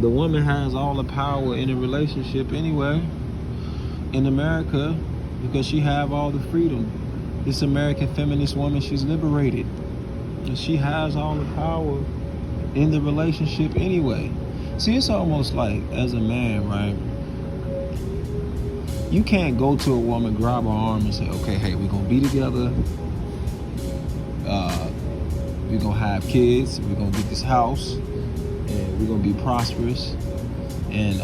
The woman has all the power in a relationship anyway in America because she have all the freedom. This American feminist woman, she's liberated. And she has all the power in the relationship anyway. See, it's almost like, as a man, right? You can't go to a woman, grab her arm and say, okay, hey, we're going to be together. We're going to have kids. We're going to get this house. And we're going to be prosperous. And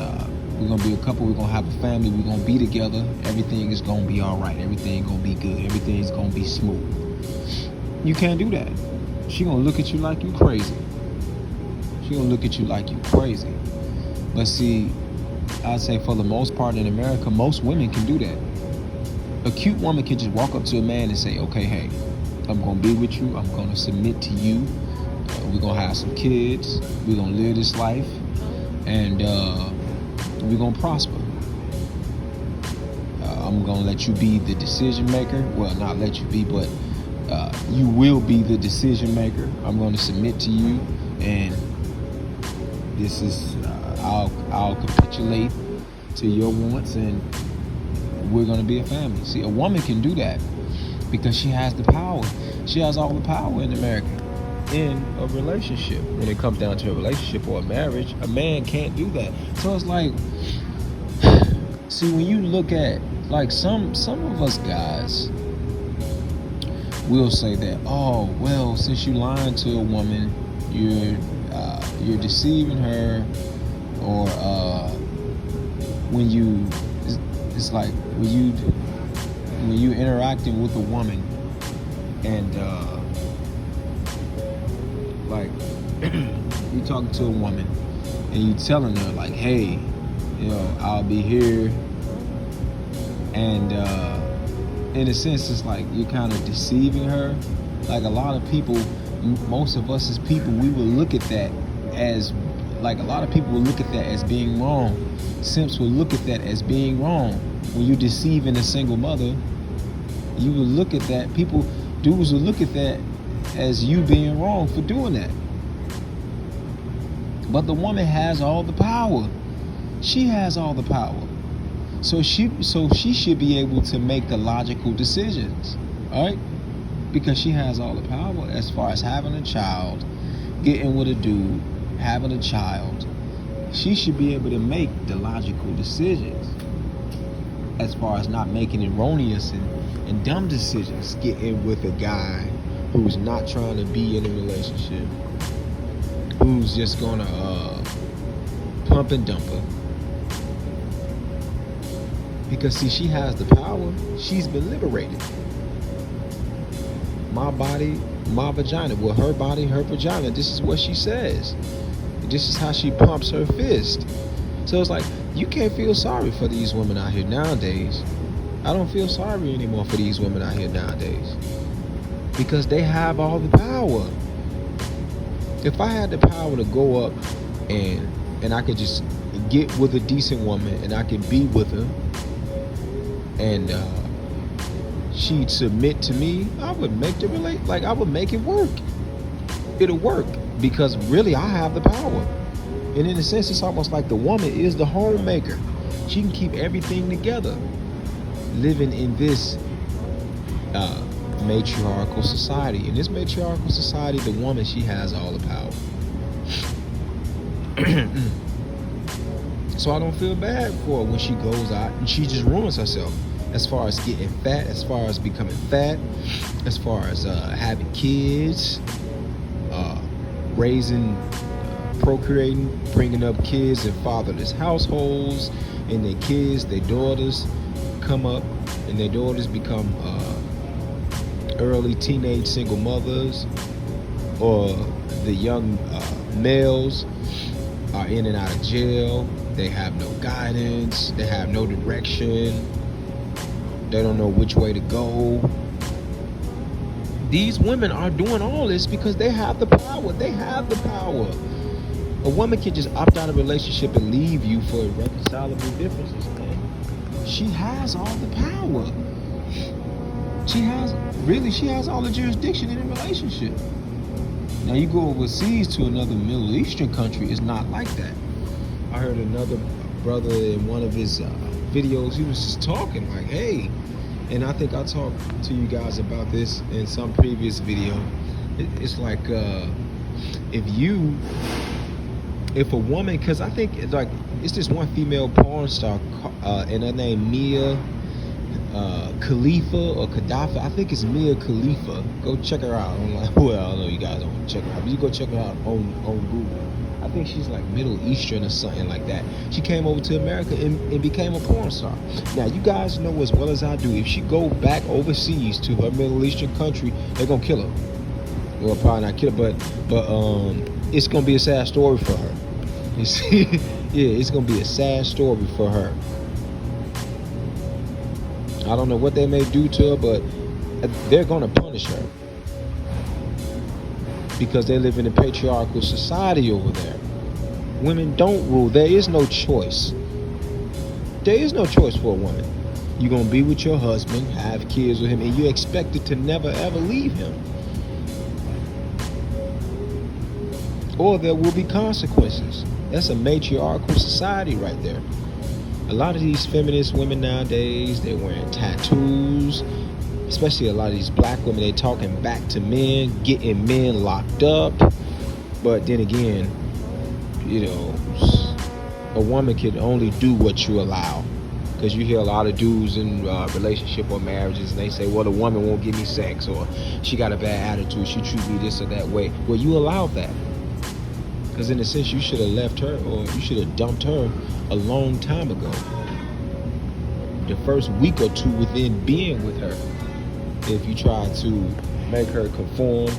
we're going to be a couple. We're going to have a family. We're going to be together. Everything is going to be all right. Everything going to be good. Everything's going to be smooth. You can't do that. She going to look at you like you crazy. She going to look at you like you crazy. But see, I'd say for the most part in America, most women can do that. A cute woman can just walk up to a man and say, okay, hey, I'm going to be with you. I'm going to submit to you. We're going to have some kids. We're going to live this life. And we're going to prosper. I'm going to let you be the decision maker. Well, not let you be, but you will be the decision maker. I'm going to submit to you. And this is, I'll capitulate to your wants, and we're going to be a family. See, a woman can do that because she has the power. She has all the power in America in a relationship. When it comes down to a relationship or a marriage, a man can't do that. So it's like, see, when you look at, like, some of us guys will say that, oh, well, since you lying to a woman, you're deceiving her, or when you, it's like when you interacting with a woman and like you talking to a woman and you telling her like, hey, I'll be here, and in a sense it's like you're kind of deceiving her. Like a lot of people, most of us as people, we will look at that as, like, a lot of people will look at that as being wrong. Simps will look at that as being wrong. When you're deceiving a single mother, you will look at that, dudes will look at that as you being wrong for doing that. But the woman has all the power. She has all the power. So she should be able to make the logical decisions, all right? Because she has all the power as far as having a child, getting with a dude, having a child. She should be able to make the logical decisions as far as not making erroneous and dumb decisions, getting with a guy who's not trying to be in a relationship, who's just gonna pump and dump her. Because see, she has the power. She's been liberated. My body, my vagina. Well, her body, her vagina. This is what she says. This is how she pumps her fist. So it's like, you can't feel sorry for these women out here nowadays. I don't feel sorry anymore for these women out here nowadays. Because they have all the power. If I had the power to go up and I could just get with a decent woman and I could be with her, and she'd submit to me, I would make I would make it work. It'll work because really I have the power. And in a sense, it's almost like the woman is the homemaker. She can keep everything together. Living in this matriarchal society. In this matriarchal society, the woman, she has all the power. So I don't feel bad for her when she goes out and she just ruins herself. As far as getting fat, as far as becoming fat, as far as having kids, raising, procreating, bringing up kids in fatherless households, and their kids, their daughters come up and their daughters become early teenage single mothers, or the young males are in and out of jail. They have no guidance, they have no direction, they don't know which way to go. These women are doing all this because they have the power. They have the power. A woman can just opt out of a relationship and leave you for irreconcilable differences, man. She has all the power. She has all the jurisdiction in a relationship. Now you go overseas to another Middle Eastern country, it's not like that. I heard another brother in one of his videos. He was just talking like, "Hey," and I think I talked to you guys about this in some previous video. It's like if you, if a woman, because I think it's this one female porn star, and her name Mia Khalifa or Khadafa. I think it's Mia Khalifa. Go check her out online. Well, I know you guys don't check her out, but you go check her out on Google. I think she's like Middle Eastern or something like that. She came over to America and became a porn star. Now, you guys know as well as I do, if she go back overseas to her Middle Eastern country, they're gonna kill her. Well, probably not kill her, but it's gonna be a sad story for her. You see, yeah, it's gonna be a sad story for her. I don't know what they may do to her, but they're gonna punish her because they live in a patriarchal society over there. Women don't rule. There is no choice. There is no choice for a woman. You're gonna be with your husband, have kids with him, and you're expected to never ever leave him. Or there will be consequences. That's a matriarchal society right there. A lot of these feminist women nowadays, they're wearing tattoos, especially a lot of these black women, they talking back to men, getting men locked up. But then again, you know, a woman can only do what you allow. Because you hear a lot of dudes in relationship or marriages, and they say, well, the woman won't give me sex, or she got a bad attitude, she treat me this or that way. Well, you allowed that. Because in a sense, you should have left her, or you should have dumped her a long time ago. The first week or two within being with her, if you try to make her conform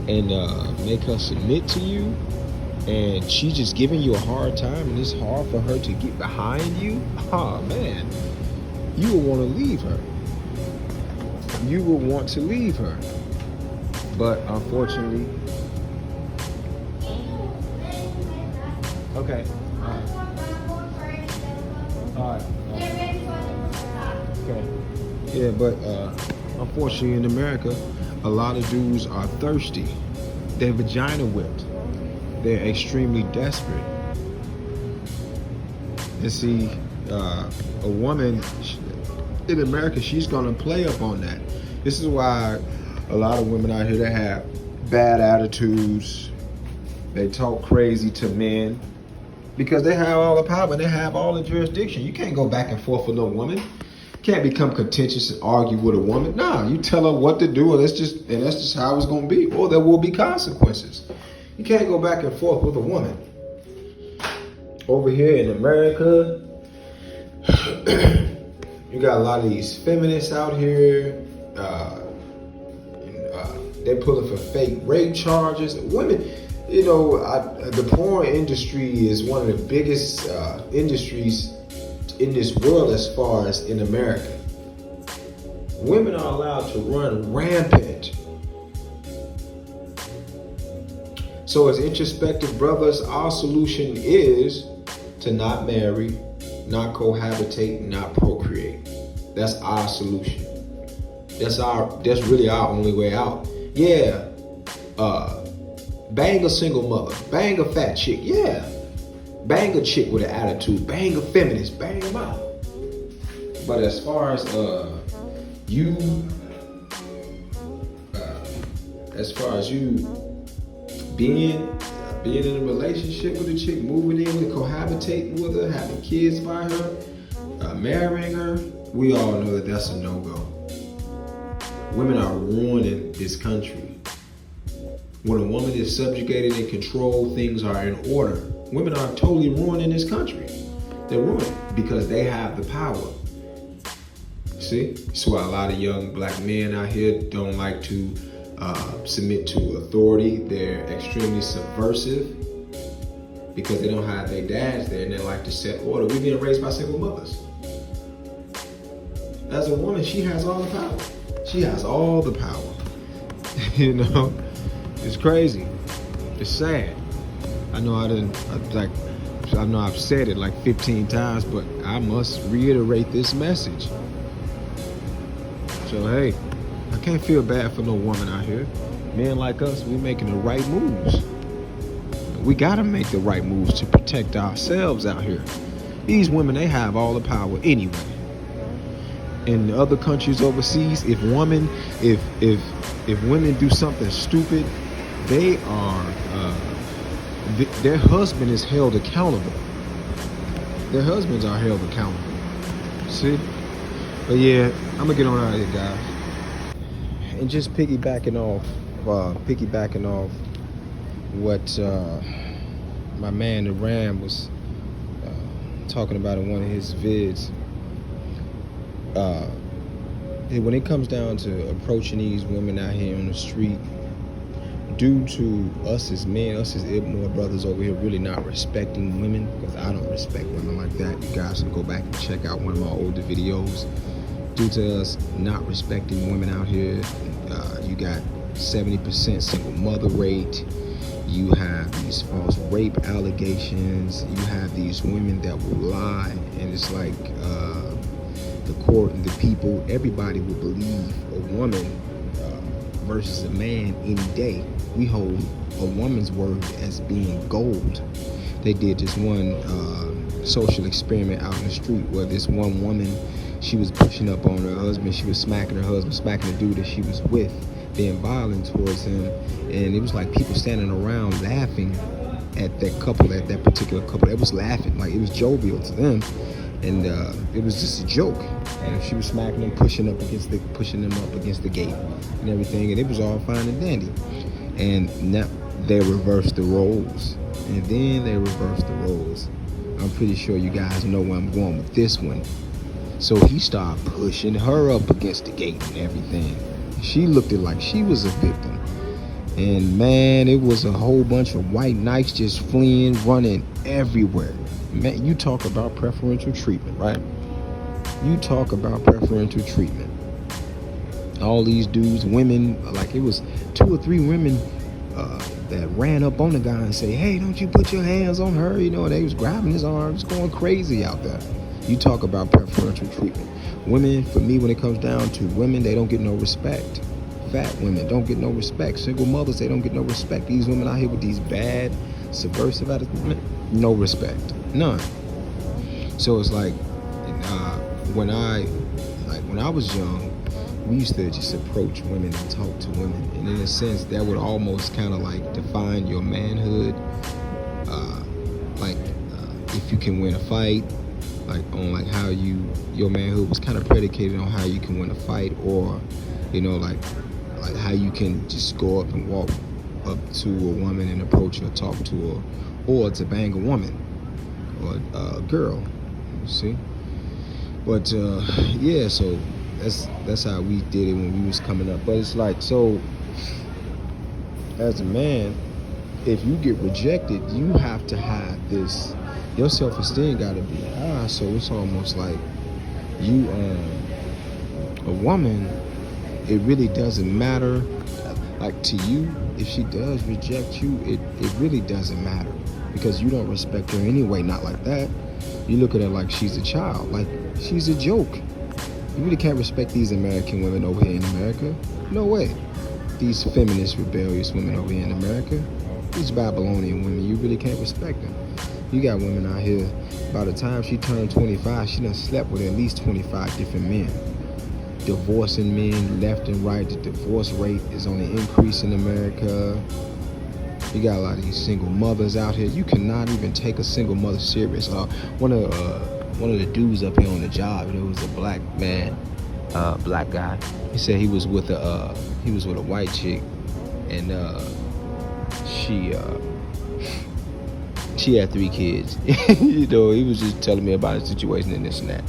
and make her submit to you, and she's just giving you a hard time, and it's hard for her to get behind you, oh man, you will want to leave her. You will want to leave her. But unfortunately, okay. All right. Okay. Yeah, but unfortunately in America, a lot of dudes are thirsty. They're vagina whipped. They're extremely desperate. And see, a woman in America, she's gonna play up on that. This is why a lot of women out here, they have bad attitudes. They talk crazy to men because they have all the power and they have all the jurisdiction. You can't go back and forth with no woman. You can't become contentious and argue with a woman. Nah, you tell her what to do, and that's just how it's gonna be, or there will be consequences. You can't go back and forth with a woman. Over here in America, you got a lot of these feminists out here. They're pulling for fake rape charges. Women, you know, the porn industry is one of the biggest industries in this world as far as in America. Women are allowed to run rampant. So as introspective brothers, our solution is to not marry, not cohabitate, not procreate. That's our solution. That's really our only way out. Yeah, bang a single mother, bang a fat chick, yeah. Bang a chick with an attitude, bang a feminist, bang them out. But as far as you being in a relationship with a chick, moving in with, cohabitating with her, having kids by her, marrying her, we all know that that's a no-go. Women are ruining this country. When a woman is subjugated and controlled, things are in order. Women are totally ruining this country. They're ruined because they have the power. See? That's why a lot of young black men out here don't like to submit to authority. They're extremely subversive because they don't have their dads there and they like to set order. We're being raised by single mothers. As a woman, she has all the power. She has all the power. You know? It's crazy. It's sad. I know I've said it like 15 times, but I must reiterate this message. So hey, I can't feel bad for no woman out here. Men like us, we making the right moves. We gotta make the right moves to protect ourselves out here. These women, they have all the power anyway. In other countries overseas, if women do something stupid, they are their husband is held accountable. Their husbands are held accountable. See? But yeah, I'm gonna get on out of here, guys. And just piggybacking off what my man the Ram was talking about in one of his vids. When it comes down to approaching these women out here on the street, due to us as men, us as Ibnor brothers over here really not respecting women, because I don't respect women like that. You guys can go back and check out one of my older videos. Due to us not respecting women out here, you got 70% single mother rate. You have these false rape allegations. You have these women that will lie, and it's like the court and the people, everybody will believe a woman versus a man any day. We hold a woman's word as being gold. They did this one social experiment out in the street where this one woman, she was pushing up on her husband. She was smacking her husband, smacking the dude that she was with, being violent towards him. And it was like people standing around laughing at that couple, at that particular couple. It was laughing, like it was jovial to them. And it was just a joke. And she was smacking them, pushing them up against the gate and everything. And it was all fine and dandy. And now they reversed the roles. And then they reversed the roles. I'm pretty sure you guys know where I'm going with this one. So he started pushing her up against the gate and everything. She looked like she was a victim. And man, it was a whole bunch of white knights just fleeing, running everywhere. Man, you talk about preferential treatment, right? You talk about preferential treatment. All these dudes, women, like it was 2 or 3 women that ran up on the guy and say, hey, don't you put your hands on her? You know, they was grabbing his arms, going crazy out there. You talk about preferential treatment. Women, for me, when it comes down to women, they don't get no respect. Fat women don't get no respect. Single mothers, they don't get no respect. These women out here with these bad, subversive attitudes, no respect, none. So it's like, when I was young, we used to just approach women and talk to women, and in a sense, that would almost kind of like define your manhood. If you can win a fight, like on like how your manhood was kind of predicated on how you can win a fight, or you know, like how you can just go up and walk up to a woman and approach her, talk to her, or to bang a woman or a girl. You see? But yeah, so that's how we did it when we was coming up. But it's like, so as a man, if you get rejected, you have to have this, your self-esteem got to be high. So it's almost like you, a woman, it really doesn't matter. Like to you, if she does reject you, it really doesn't matter, because you don't respect her anyway. Not like that. You look at her like she's a child, like she's a joke. You really can't respect these American women over here in America. No way. These feminist, rebellious women over here in America, these Babylonian women, you really can't respect them. You got women out here, by the time she turned 25, she done slept with at least 25 different men. Divorcing men left and right. The divorce rate is on the increase in America. You got a lot of these single mothers out here. You cannot even take a single mother serious. One of the dudes up here on the job, it was a black man, black guy. He said he was with a white chick, and she had 3 kids. You know, he was just telling me about his situation and this and that.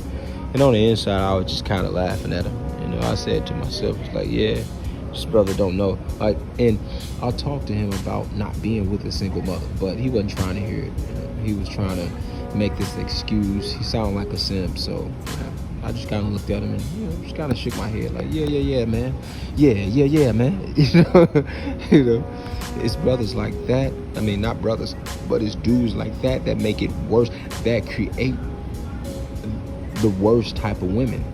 And on the inside, I was just kind of laughing at him. You know, I said to myself, it's like, yeah, this brother don't know. Like, and I talked to him about not being with a single mother, but he wasn't trying to hear it. You know? He was trying to make this excuse. He sounded like a simp, so I just kind of looked at him and, you know, just kind of shook my head like, yeah, man. Yeah, man. You know, it's brothers like that. I mean, not brothers, but it's dudes like that make it worse, that create the worst type of women.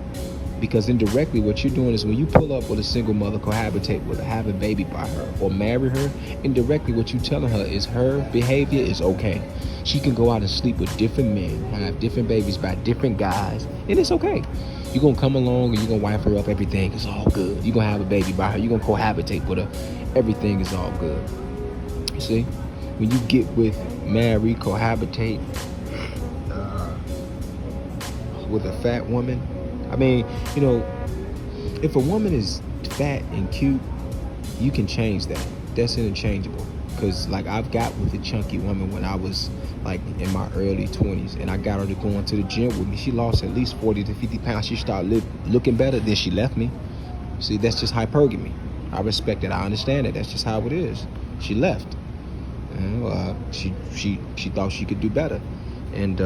Because indirectly, what you're doing is when you pull up with a single mother, cohabitate with her, have a baby by her, or marry her, indirectly what you're telling her is her behavior is okay. She can go out and sleep with different men, have different babies by different guys, and it's okay. You're going to come along and you're going to wife her up, everything is all good. You're going to have a baby by her, you're going to cohabitate with her, everything is all good. You see? When you get with, marry, cohabitate with a fat woman, I mean, if a woman is fat and cute, you can change that. That's interchangeable. Because, like, I've got with a chunky woman when I was, like, in my early 20s, and I got her to go into the gym with me. She lost at least 40 to 50 pounds. She started looking better, then she left me. See, that's just hypergamy. I respect it. I understand it. That's just how it is. She left. She thought she could do better. And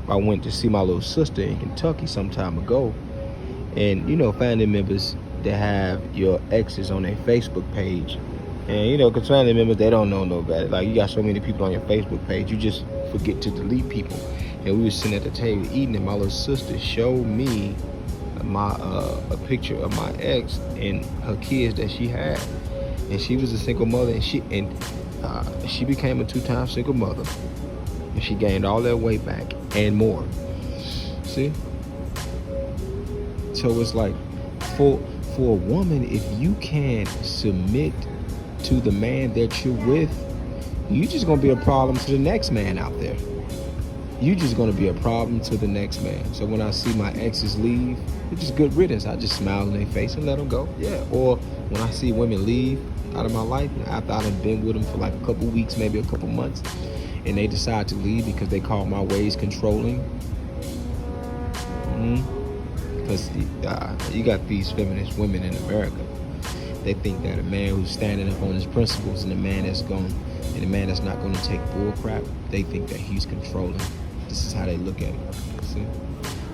I went to see my little sister in Kentucky some time ago. And, family members that have your exes on their Facebook page. And, because family members, they don't know no better. Like, you got so many people on your Facebook page, you just forget to delete people. And we were sitting at the table eating, and my little sister showed me a picture of my ex and her kids that she had. And she was a single mother, and she became a 2-time single mother. And she gained all that weight back and more. See? So it's like, for a woman, if you can't submit to the man that you're with, you're just gonna be a problem to the next man out there. You're just gonna be a problem to the next man. So when I see my exes leave, it's just good riddance. I just smile in their face and let them go. Yeah. Or when I see women leave out of my life after I've been with them for like a couple weeks, maybe a couple months, and they decide to leave because they call my ways controlling. Because you got these feminist women in America. They think that a man who's standing up on his principles and a man that's not going to take bull crap, they think that he's controlling. This is how they look at it. See?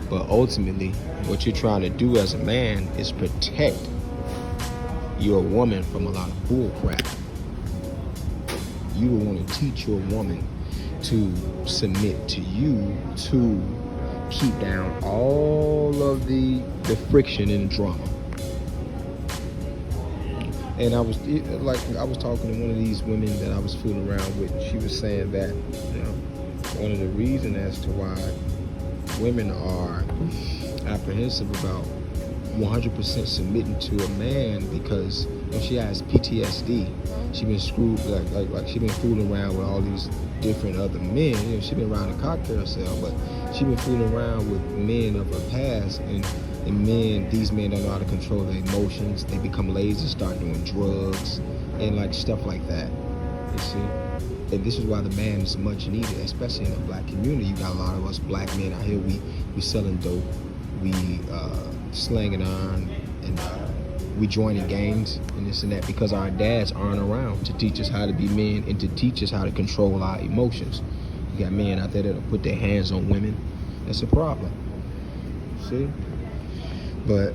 But ultimately, what you're trying to do as a man is protect your woman from a lot of bull crap. You will want to teach your woman to submit to you, to keep down all of the friction and drama. And I was talking to one of these women that I was fooling around with. She was saying that one of the reasons as to why women are apprehensive about 100% submitting to a man, because she has PTSD. She been screwed like she been fooling around with all these different other men. She been around a cock carousel, but she been fooling around with men of her past, and these men don't know how to control their emotions. They become lazy, start doing drugs and like stuff like that. You see? And this is why the man is much needed, especially in the black community. You got a lot of us black men out here, we selling dope, we slanging on, and we joining gangs and this and that because our dads aren't around to teach us how to be men and to teach us how to control our emotions. You got men out there that'll put their hands on women. That's a problem. See? But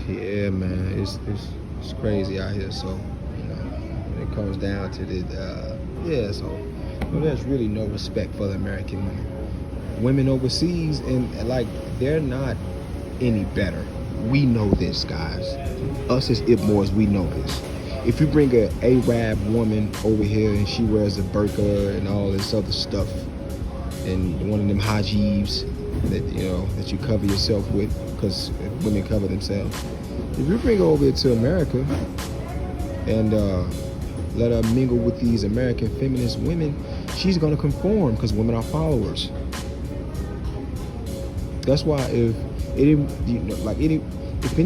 yeah, man, it's crazy out here. So when it comes down to the so there's really no respect for the American women. Women overseas, and like, they're not any better. We know this, guys. Us as Ibmores, we know this. If you bring a Arab woman over here and she wears a burqa and all this other stuff, and one of them hijabs that you cover yourself with, because women cover themselves. If you bring her over to America and let her mingle with these American feminist women, she's gonna conform because women are followers. That's why if any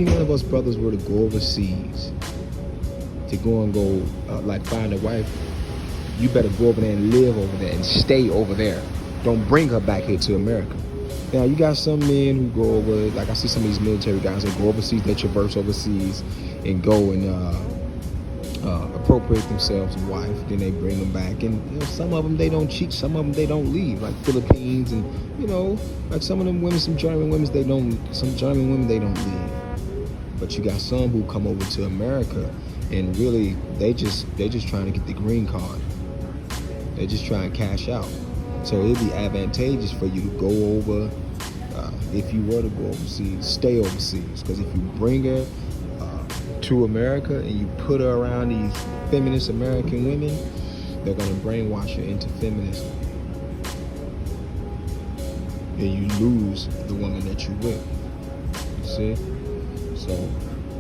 one of us brothers were to go overseas to find a wife, you better go over there and live over there and stay over there. Don't bring her back here to America. Now, you got some men who go over, like I see some of these military guys that go overseas, they traverse overseas and go and appropriate themselves a wife, then they bring them back. And some of them, they don't cheat, some of them, they don't leave, like Philippines and, like some of them women, some German women, they don't leave. But you got some who come over to America and really, they just trying to get the green card. They just try and cash out. So it'd be advantageous for you to go over, if you were to go overseas, stay overseas. Because if you bring her to America and you put her around these feminist American women, they're going to brainwash her into feminism. And you lose the woman that you with. You see? So,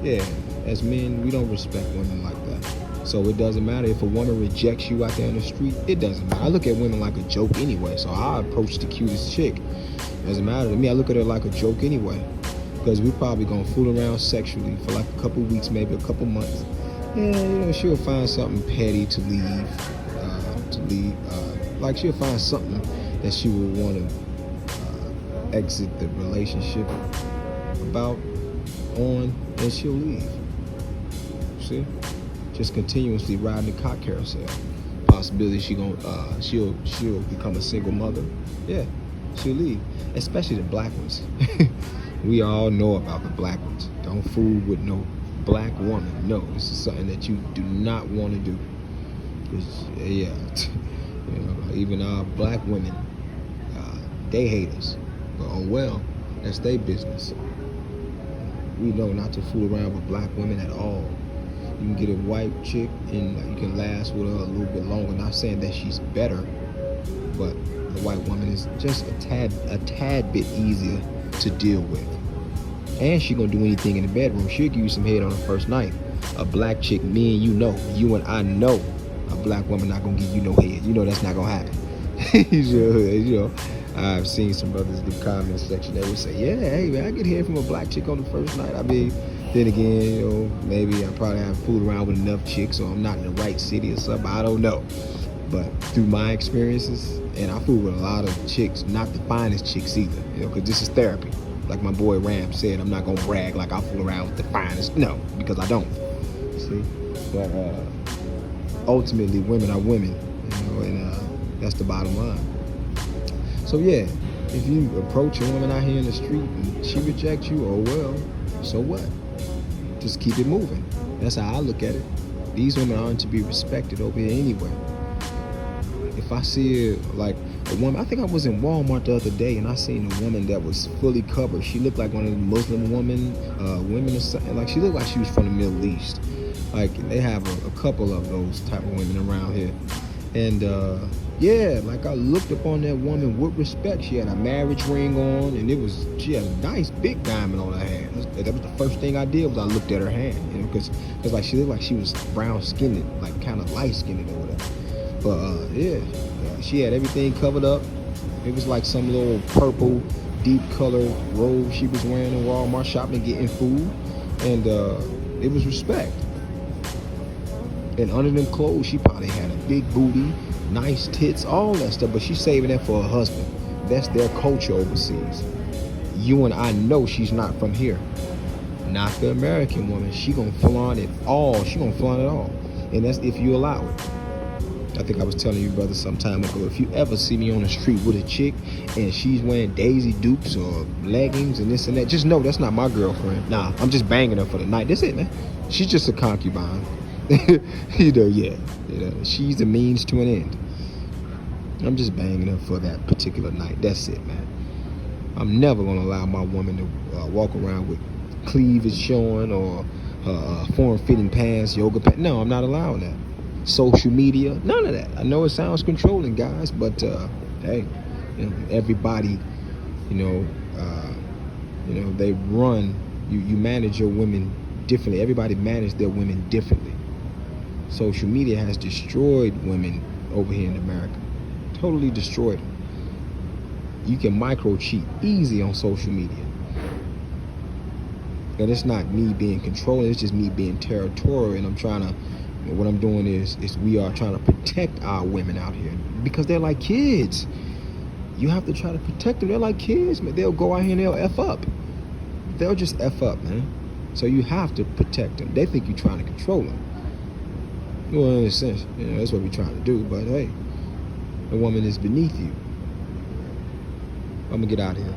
yeah, as men, we don't respect women like that. So it doesn't matter if a woman rejects you out there on the street. It doesn't matter. I look at women like a joke anyway. So I approach the cutest chick. Doesn't matter to me. I look at her like a joke anyway. Because we're probably going to fool around sexually for like a couple weeks, maybe a couple months. And, she'll find something petty to leave. Like she'll find something that she will want to exit the relationship about on, and she'll leave. See, just continuously riding the cock carousel. Possibility she'll become a single mother. Yeah, she'll leave. Especially the black ones. We all know about the black ones. Don't fool with no black woman. No, this is something that you do not want to do. Cause yeah, even our black women, they hate us. But oh well, that's their business. We know not to fool around with black women at all. You can get a white chick and you can last with her a little bit longer. Not saying that she's better, but the white woman is just a tad bit easier to deal with. And she gonna do anything in the bedroom. She'll give you some head on the first night. A black chick, me and you and I know, a black woman not gonna give you no head. You know that's not gonna happen. I've seen some brothers in the comment section that would say, yeah, hey man, I get head from a black chick on the first night. I mean, then again, maybe I probably haven't fooled around with enough chicks, or I'm not in the right city or something. I don't know. But through my experiences, and I fool with a lot of chicks, not the finest chicks either, because this is therapy. Like my boy Ram said, I'm not gonna brag like I fool around with the finest. No, because I don't. See, but ultimately, women are women, and that's the bottom line. So yeah, if you approach a woman out here in the street and she rejects you, oh well, so what? Just keep it moving. That's how I look at it. These women aren't to be respected over here anyway. If I see like a woman, I think I was in Walmart the other day and I seen a woman that was fully covered. She looked like one of the Muslim women or something. Like she looked like she was from the Middle East. Like they have a couple of those type of women around here. And yeah, like I looked upon that woman with respect. She had a marriage ring on, and she had a nice big diamond on her hand. That was the first thing I did was I looked at her hand, because like she looked like she was brown skinned, like kind of light skinned or whatever. But yeah, she had everything covered up. It was like some little purple, deep color robe she was wearing in Walmart shopping, getting food, and it was respect. And under them clothes, she probably had a big booty, nice tits, all that stuff, but she's saving that for her husband. That's their culture overseas. You and I know she's not from here. Not the American woman. She gonna flaunt it all. She gonna flaunt it all. And that's if you allow it. I think I was telling you, brother, some time ago, if you ever see me on the street with a chick and she's wearing Daisy Dukes or leggings and this and that, just know that's not my girlfriend. Nah, I'm just banging her for the night. That's it, man. She's just a concubine. She's the means to an end. I'm just banging her for that particular night. That's it, man. I'm never gonna allow my woman to walk around with cleavage showing or form-fitting pants, yoga pants. No, I'm not allowing that. Social media, none of that. I know it sounds controlling, guys, but hey, everybody, they run. You manage your women differently. Everybody manage their women differently. Social media has destroyed women over here in America. Totally destroyed them. You can micro cheat easy on social media. And it's not me being controlling, it's just me being territorial, and what I'm doing is we are trying to protect our women out here because they're like kids. You have to try to protect them. They're like kids, man. They'll go out here and they'll F up. They'll just F up, man. So you have to protect them. They think you're trying to control them. Well, in a sense, that's what we're trying to do. But hey, a woman is beneath you. I'm gonna get out of here.